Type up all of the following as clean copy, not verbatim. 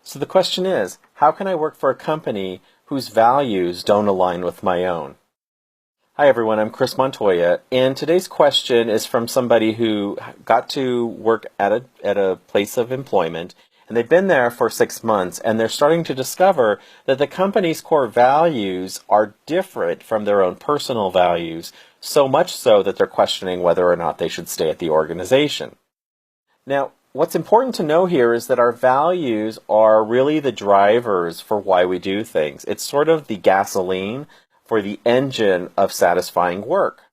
So the question is, how can I work for a company whose values don't align with my own? Hi everyone, I'm Chris Montoya, and today's question is from somebody who got to work at a place of employment, and they've been there for 6 months, and they're starting to discover that the company's core values are different from their own personal values, so much so that they're questioning whether or not they should stay at the organization. Now, what's important to know here is that our values are really the drivers for why we do things. It's sort of the gasoline for the engine of satisfying work.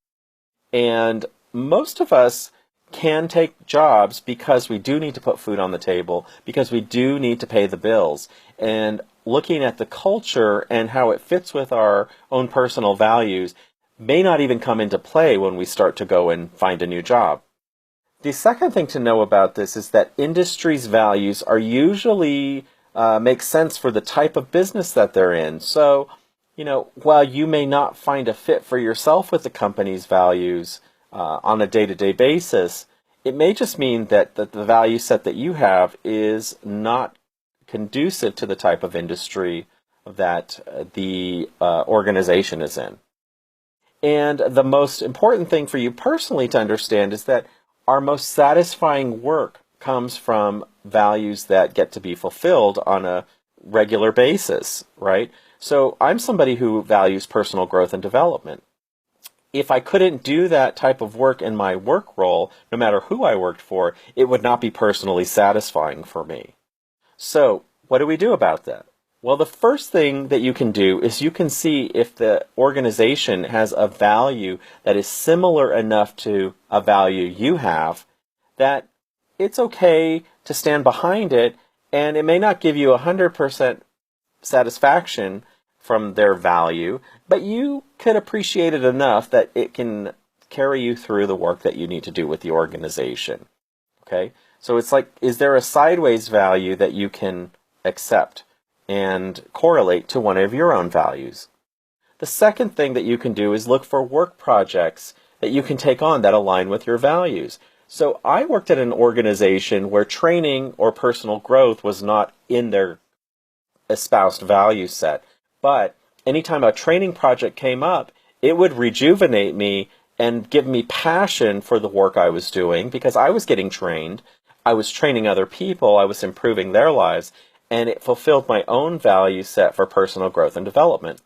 And most of us can take jobs because we do need to put food on the table, because we do need to pay the bills. And looking at the culture and how it fits with our own personal values may not even come into play when we start to go and find a new job. The second thing to know about this is that industry's values are usually make sense for the type of business that they're in. So, while you may not find a fit for yourself with the company's values on a day-to-day basis, it may just mean that the value set that you have is not conducive to the type of industry that the organization is in. And the most important thing for you personally to understand is that our most satisfying work comes from values that get to be fulfilled on a regular basis, right? So I'm somebody who values personal growth and development. If I couldn't do that type of work in my work role, no matter who I worked for, it would not be personally satisfying for me. So what do we do about that? Well, the first thing that you can do is you can see if the organization has a value that is similar enough to a value you have that it's okay to stand behind it, and it may not give you 100% satisfaction from their value, but you could appreciate it enough that it can carry you through the work that you need to do with the organization. Okay? So it's like, is there a sideways value that you can accept and correlate to one of your own values? The second thing that you can do is look for work projects that you can take on that align with your values. So I worked at an organization where training or personal growth was not in their espoused value set. But anytime a training project came up, it would rejuvenate me and give me passion for the work I was doing because I was getting trained. I was training other people. I was improving their lives. And it fulfilled my own value set for personal growth and development.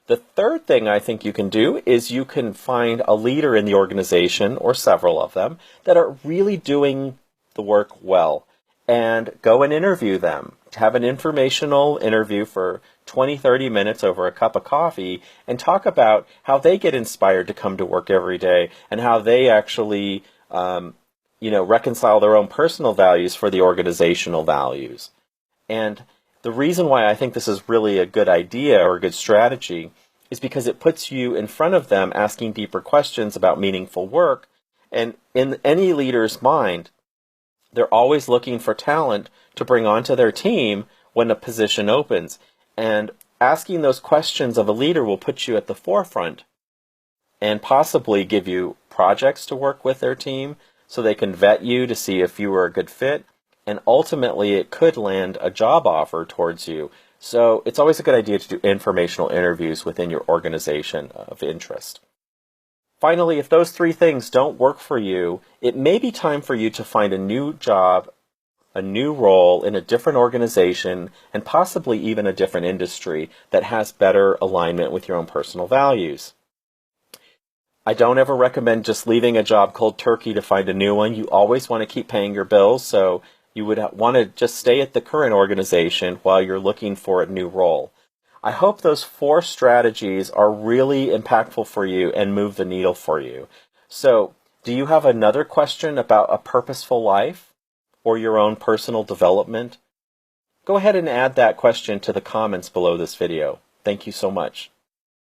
The third thing I think you can do is you can find a leader in the organization, or several of them, that are really doing the work well. And go and interview them. Have an informational interview for 20-30 minutes over a cup of coffee and talk about how they get inspired to come to work every day and how they actually reconcile their own personal values for the organizational values. And the reason why I think this is really a good idea or a good strategy is because it puts you in front of them asking deeper questions about meaningful work. And in any leader's mind, they're always looking for talent to bring onto their team when a position opens. And asking those questions of a leader will put you at the forefront and possibly give you projects to work with their team so they can vet you to see if you are a good fit. And ultimately, it could land a job offer towards you. So it's always a good idea to do informational interviews within your organization of interest. Finally, if those three things don't work for you, it may be time for you to find a new job, a new role in a different organization, and possibly even a different industry that has better alignment with your own personal values. I don't ever recommend just leaving a job cold turkey to find a new one. You always want to keep paying your bills, so you would want to just stay at the current organization while you're looking for a new role. I hope those 4 strategies are really impactful for you and move the needle for you. So, do you have another question about a purposeful life or your own personal development? Go ahead and add that question to the comments below this video. Thank you so much.